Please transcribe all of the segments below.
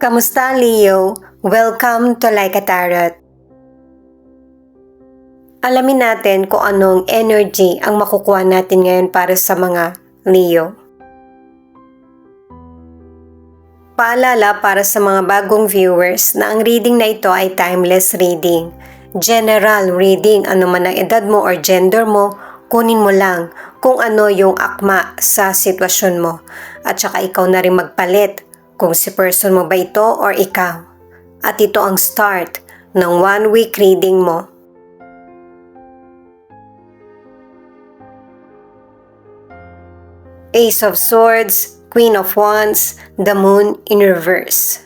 Kamusta, Leo? Welcome to Like a Tarot. Alamin natin kung anong energy ang makukuha natin ngayon para sa mga Leo. Paalala para sa mga bagong viewers na ang reading na ito ay timeless reading. General reading, ano man ang edad mo or gender mo, kunin mo lang kung ano yung akma sa sitwasyon mo. At saka ikaw na rin magpalit kung si person mo ba ito or ikaw. At ito ang start ng 1 week reading mo. Ace of Swords, Queen of Wands, the Moon in reverse.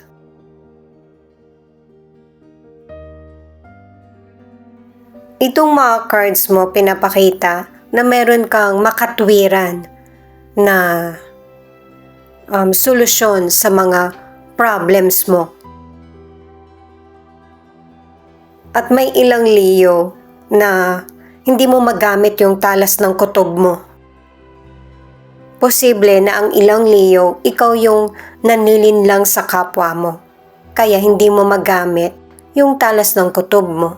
Itong mga cards mo pinapakita na meron kang makatwiran na solusyon sa mga problems mo. At may ilang Leo na hindi mo magamit yung talas ng kutob mo. Posible na ang ilang Leo, ikaw yung nanilin lang sa kapwa mo. Kaya hindi mo magamit yung talas ng kutob mo.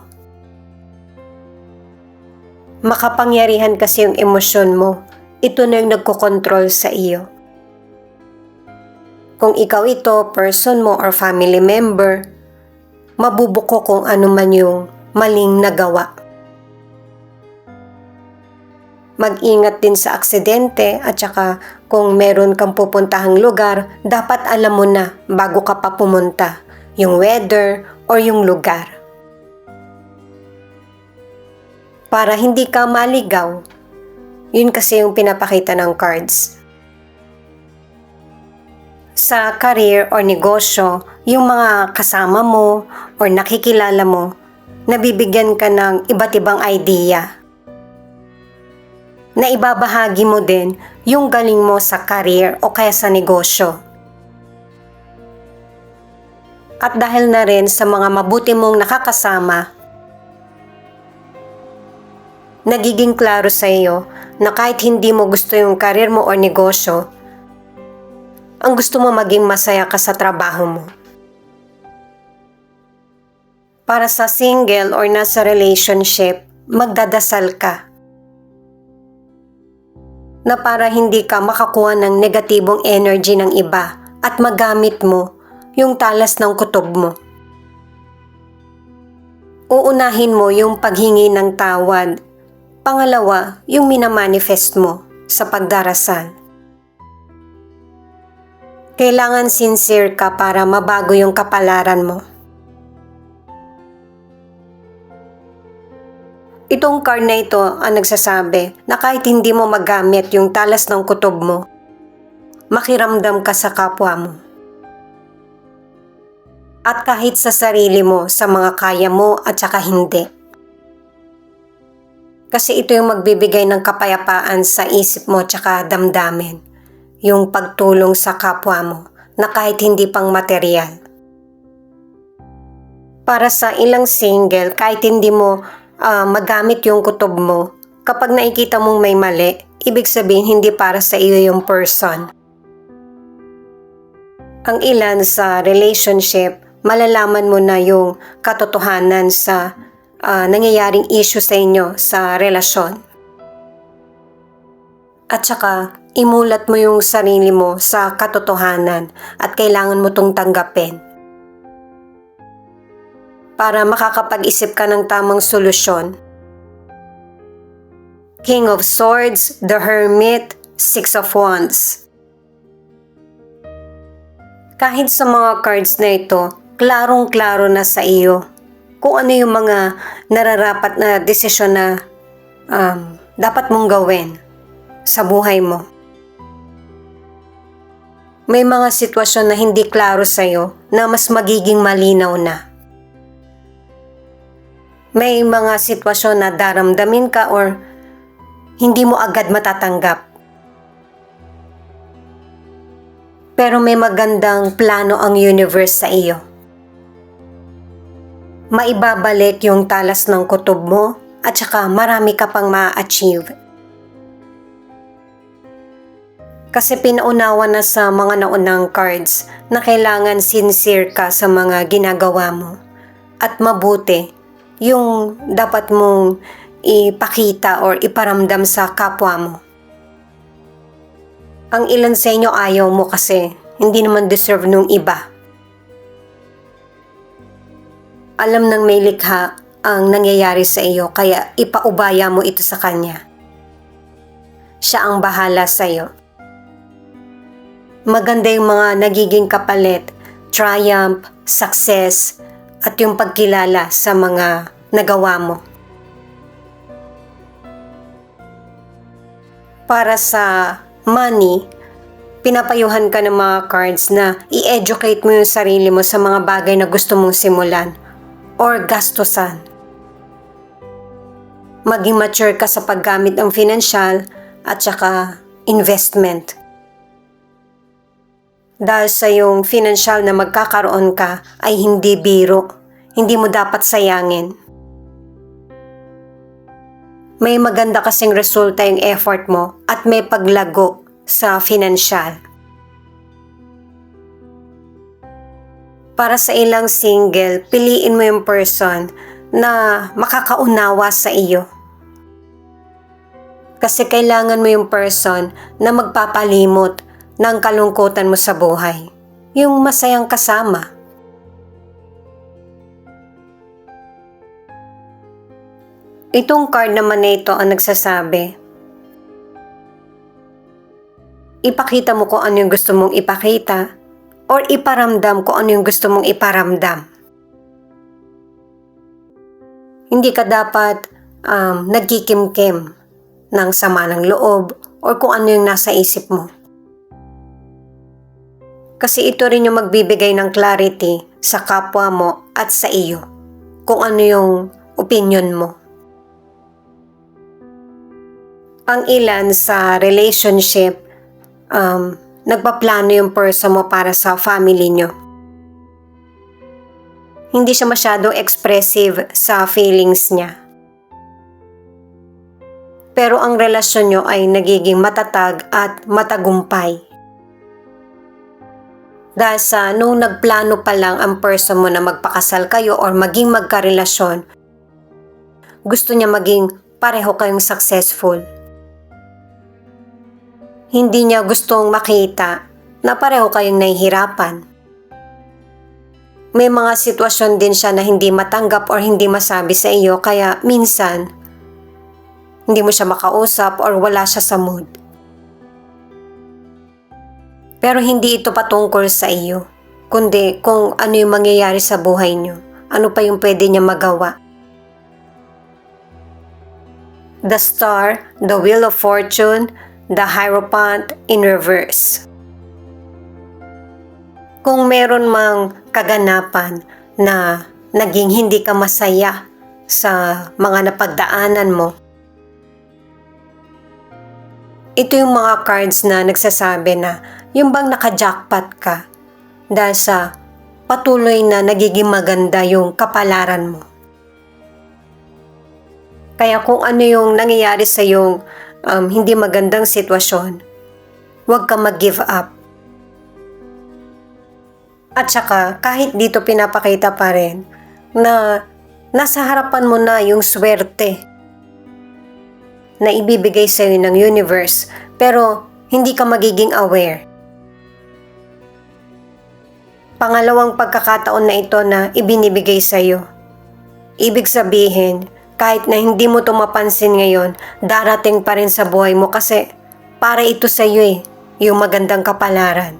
Makapangyarihan kasi yung emosyon mo. Ito na yung nagkokontrol sa iyo. Kung ikaw ito, person mo or family member, mabubuko kung ano man yung maling nagawa. Mag-ingat din sa aksidente at saka kung meron kang pupuntahang lugar, dapat alam mo na bago ka pa pumunta yung weather or yung lugar. Para hindi ka maligaw, yun kasi yung pinapakita ng cards. Sa career or negosyo, yung mga kasama mo or nakikilala mo, nabibigyan ka ng iba't ibang idea. Na ibabahagi mo din yung galing mo sa career o kaya sa negosyo. At dahil na rin sa mga mabuti mong nakakasama, nagiging klaro sa iyo na kahit hindi mo gusto yung career mo o negosyo, ang gusto mo maging masaya ka sa trabaho mo. Para sa single or nasa relationship, magdadasal ka na para hindi ka makakuha ng negatibong energy ng iba at magamit mo yung talas ng kutob mo. Uunahin mo yung paghingi ng tawad. Pangalawa, yung minamanifest mo sa pagdarasal. Kailangan sincere ka para mabago yung kapalaran mo. Itong card na ito ang nagsasabi na kahit hindi mo magamit yung talas ng kutob mo, makiramdam ka sa kapwa mo. At kahit sa sarili mo, sa mga kaya mo at saka hindi. Kasi ito yung magbibigay ng kapayapaan sa isip mo at saka damdamin. Yung pagtulong sa kapwa mo na kahit hindi pang material. Para sa ilang single, kahit hindi mo magamit yung kutob mo, kapag nakikita mong may mali, ibig sabihin hindi para sa iyo yung person. Ang ilan sa relationship, malalaman mo na yung katotohanan sa nangyayaring issue sa inyo sa relasyon. At saka, imulat mo yung sarili mo sa katotohanan at kailangan mo itong tanggapin. Para makakapag-isip ka ng tamang solusyon. King of Swords, the Hermit, Six of Wands. Kahit sa mga cards na ito, klarong-klaro na sa iyo kung ano yung mga nararapat na desisyon na dapat mong gawin sa buhay mo. May mga sitwasyon na hindi klaro sa iyo na mas magiging malinaw na. May mga sitwasyon na daramdamin ka or hindi mo agad matatanggap. Pero may magandang plano ang universe sa iyo. Maibabalik yung talas ng kutob mo at saka marami ka pang ma-achieve. Kasi pinaunawa na sa mga naunang cards na kailangan sincere ka sa mga ginagawa mo. At mabuti yung dapat mong ipakita or iparamdam sa kapwa mo. Ang ilan sa inyo ayaw mo kasi hindi naman deserve nung iba. Alam ng may likha ang nangyayari sa iyo kaya ipaubaya mo ito sa kanya. Siya ang bahala sa iyo. Maganda yung mga nagiging kapalit, triumph, success, at yung pagkilala sa mga nagawa mo. Para sa money, pinapayuhan ka ng mga cards na i-educate mo yung sarili mo sa mga bagay na gusto mong simulan or gastusan. Maging mature ka sa paggamit ng financial at saka investment. Dahil sa yung financial na magkakaroon ka ay hindi biro, hindi mo dapat sayangin. May maganda kasing resulta yung effort mo at may paglago sa financial. Para sa ilang single, piliin mo yung person na makakaunawa sa iyo. Kasi kailangan mo yung person na magpapalimot ng kalungkutan mo sa buhay. Yung masayang kasama. Itong card naman na ito ang nagsasabi, ipakita mo kung ano yung gusto mong ipakita or iparamdam kung ano yung gusto mong iparamdam. Hindi ka dapat nagkikimkim ng sama ng loob or kung ano yung nasa isip mo. Kasi ito rin yung magbibigay ng clarity sa kapwa mo at sa iyo kung ano yung opinion mo. Ang ilan sa relationship, nagpaplano yung person mo para sa family nyo. Hindi siya masyadong expressive sa feelings niya. Pero ang relasyon nyo ay nagiging matatag at matagumpay. Dahil sa nung nagplano pa lang ang person mo na magpakasal kayo or maging magkarelasyon, gusto niya maging pareho kayong successful. Hindi niya gustong makita na pareho kayong nahihirapan. May mga sitwasyon din siya na hindi matanggap or hindi masabi sa iyo kaya minsan hindi mo siya makausap or wala siya sa mood. Pero hindi ito patungkol sa iyo, kundi kung ano yung mangyayari sa buhay niyo, ano pa yung pwede niya magawa. The Star, the Wheel of Fortune, the Hierophant in reverse. Kung meron mang kaganapan na naging hindi ka masaya sa mga napagdaanan mo, ito yung mga cards na nagsasabi na yung bang naka-jackpot ka dahil sa patuloy na nagiging maganda yung kapalaran mo. Kaya kung ano yung nangyayari sa yung hindi magandang sitwasyon, huwag ka mag-give up. At saka kahit dito pinapakita pa rin na nasa harapan mo na yung swerte na ibibigay sa iyo ng universe pero hindi ka magiging aware. Pangalawang pagkakataon na ito na ibinibigay sa iyo. Ibig sabihin, kahit na hindi mo ito mapansin ngayon, darating pa rin sa buhay mo kasi para ito sa iyo yung magandang kapalaran.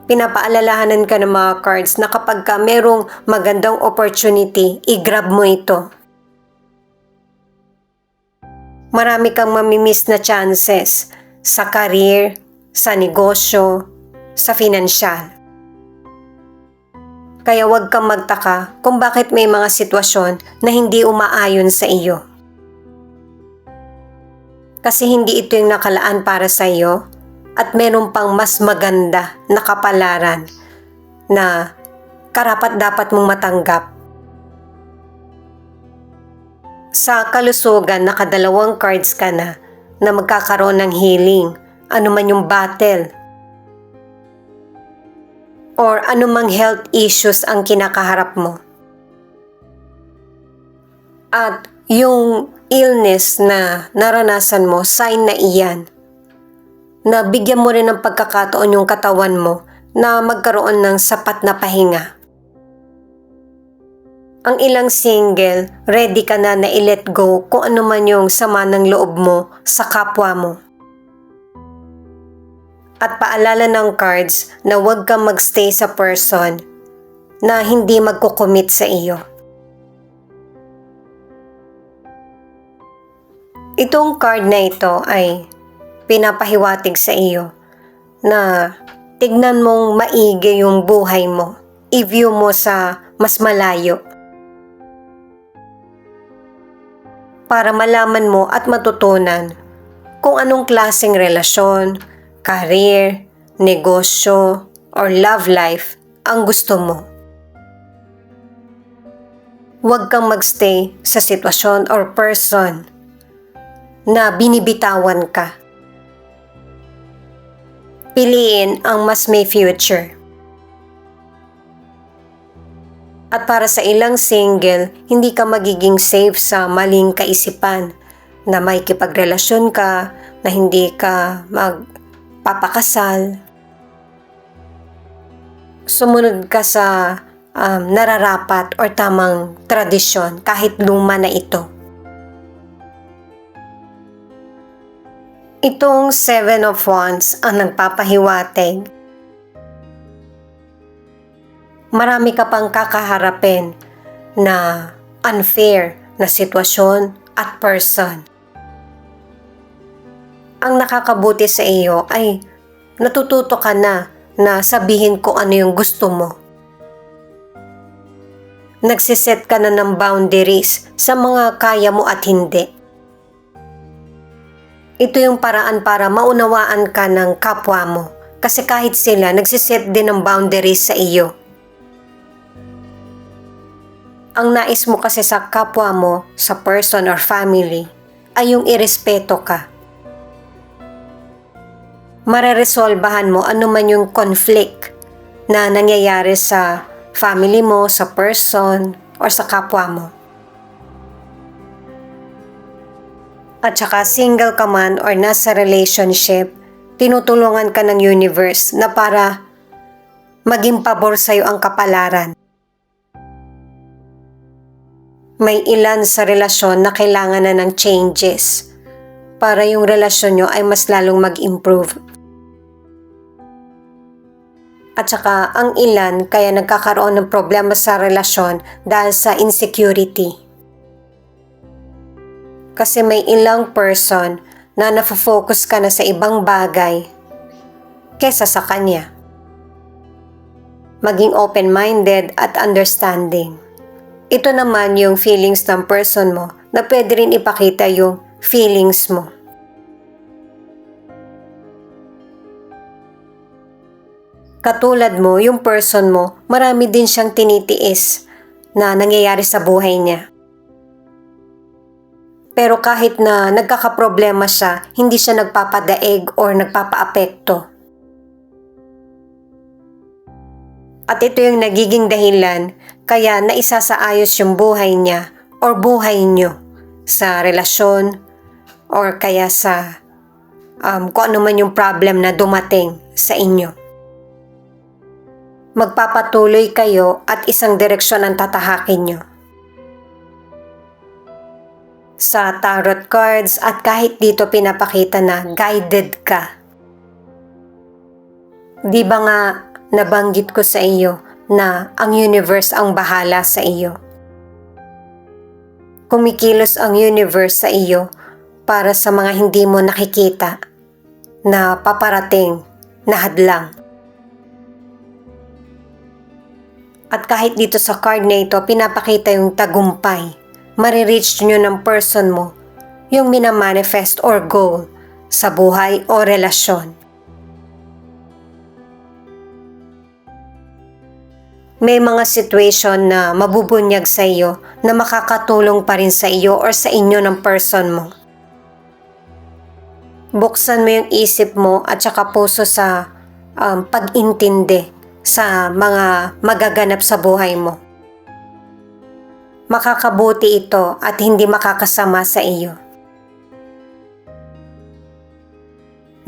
Pinapaalalahanan ka ng mga cards na kapag ka merong magandang opportunity, i-grab mo ito. Marami kang mamimiss na chances sa career, sa negosyo, sa financial. Kaya huwag kang magtaka kung bakit may mga sitwasyon na hindi umaayon sa iyo. Kasi hindi ito yung nakalaan para sa iyo at meron pang mas maganda na kapalaran na karapat-dapat mong matanggap. Sa kalusugan, nakadalawang cards ka na na magkakaroon ng healing, anuman yung battle, or anumang health issues ang kinakaharap mo. At yung illness na naranasan mo, sign na iyan, na bigyan mo rin ng pagkakataon yung katawan mo na magkaroon ng sapat na pahinga. Ang ilang single, ready ka na i-let go kung ano man yung sama ng loob mo sa kapwa mo. At paalala ng cards na huwag kang magstay sa person na hindi magkukumit sa iyo. Itong card na ito ay pinapahiwatig sa iyo na tignan mong maigi yung buhay mo. I-view mo sa mas malayo. Para malaman mo at matutunan kung anong klaseng relasyon, career, negosyo, or love life ang gusto mo. Huwag kang magstay sa sitwasyon or person na binibitawan ka. Piliin ang mas may future. At para sa ilang single, hindi ka magiging safe sa maling kaisipan na may kipagrelasyon ka, na hindi ka magpapakasal. Sumunod ka sa nararapat or tamang tradisyon kahit luma na ito. Itong 7 of Wands ang nagpapahiwatig. Marami ka pang kakaharapin na unfair na sitwasyon at person. Ang nakakabuti sa iyo ay natututo ka na sabihin kung ano yung gusto mo. Nagsiset ka na ng boundaries sa mga kaya mo at hindi. Ito yung paraan para maunawaan ka ng kapwa mo kasi kahit sila nagsiset din ng boundaries sa iyo. Ang nais mo kasi sa kapwa mo, sa person or family, ay yung irespeto ka. Mareresolbahan mo anuman yung conflict na nangyayari sa family mo, sa person, or sa kapwa mo. At saka single ka man or nasa relationship, tinutulungan ka ng universe na para maging pabor sa'yo ang kapalaran. May ilan sa relasyon na kailangan na ng changes para yung relasyon nyo ay mas lalong mag-improve. At saka ang ilan kaya nagkakaroon ng problema sa relasyon dahil sa insecurity. Kasi may ilang person na nafo-focus ka na sa ibang bagay kesa sa kanya. Maging open-minded at understanding. Ito naman yung feelings ng person mo na pwede rin ipakita yung feelings mo. Katulad mo, yung person mo, marami din siyang tinitiis na nangyayari sa buhay niya. Pero kahit na nagkakaproblema siya, hindi siya nagpapadaig or nagpapaapekto. At ito yung nagiging dahilan kaya naisasaayos yung buhay niya or buhay niyo sa relasyon or kaya sa kung ano man yung problem na dumating sa inyo. Magpapatuloy kayo at isang direksyon ang tatahakin nyo. Sa tarot cards at kahit dito pinapakita na guided ka. Di ba nga nabanggit ko sa iyo na ang universe ang bahala sa iyo? Kumikilos ang universe sa iyo para sa mga hindi mo nakikita na paparating na hadlang. At kahit dito sa card na ito, pinapakita yung tagumpay. Marireach nyo ng person mo yung minamanifest or goal sa buhay o relasyon. May mga situation na mabubunyag sa iyo na makakatulong pa rin sa iyo or sa inyo ng person mo. Buksan mo yung isip mo at saka puso sa pag-intindi sa mga magaganap sa buhay mo. Makakabuti ito at hindi makakasama sa iyo.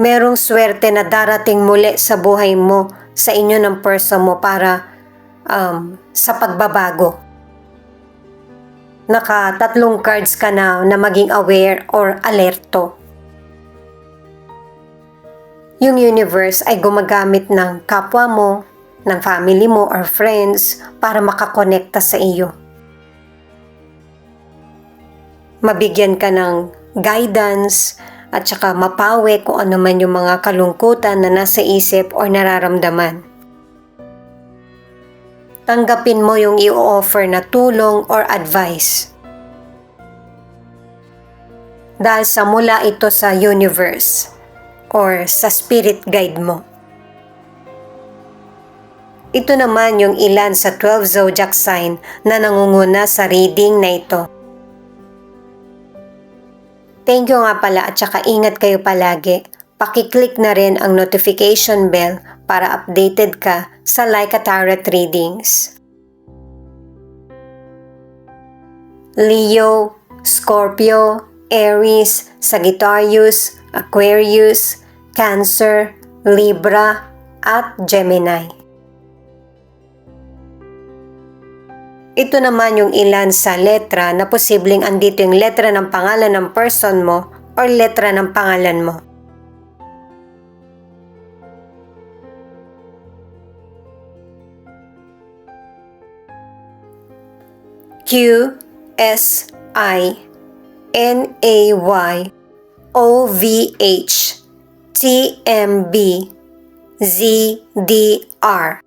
Merong swerte na darating muli sa buhay mo, sa inyo ng person mo para sa pagbabago. Naka-3 cards ka na maging aware or alerto. Yung universe ay gumagamit ng kapwa mo, ng family mo or friends para makakonekta sa iyo. Mabigyan ka ng guidance at saka mapawi kung ano man yung mga kalungkutan na nasa isip o nararamdaman. Tanggapin mo yung i-offer na tulong or advice. Dahil sa mula ito sa universe or sa spirit guide mo. Ito naman yung ilan sa 12 zodiac sign na nangunguna sa reading na ito. Thank you nga pala at saka ingat kayo palagi. Paki-click na rin ang notification bell para updated ka sa Laika Tarot readings. Leo, Scorpio, Aries, Sagittarius, Aquarius, Cancer, Libra, at Gemini. Ito naman yung ilan sa letra na posibleng andito yung letra ng pangalan ng person mo or letra ng pangalan mo. Q, S, I, N, A, Y, O, V, H, T, M, B, Z, D, R.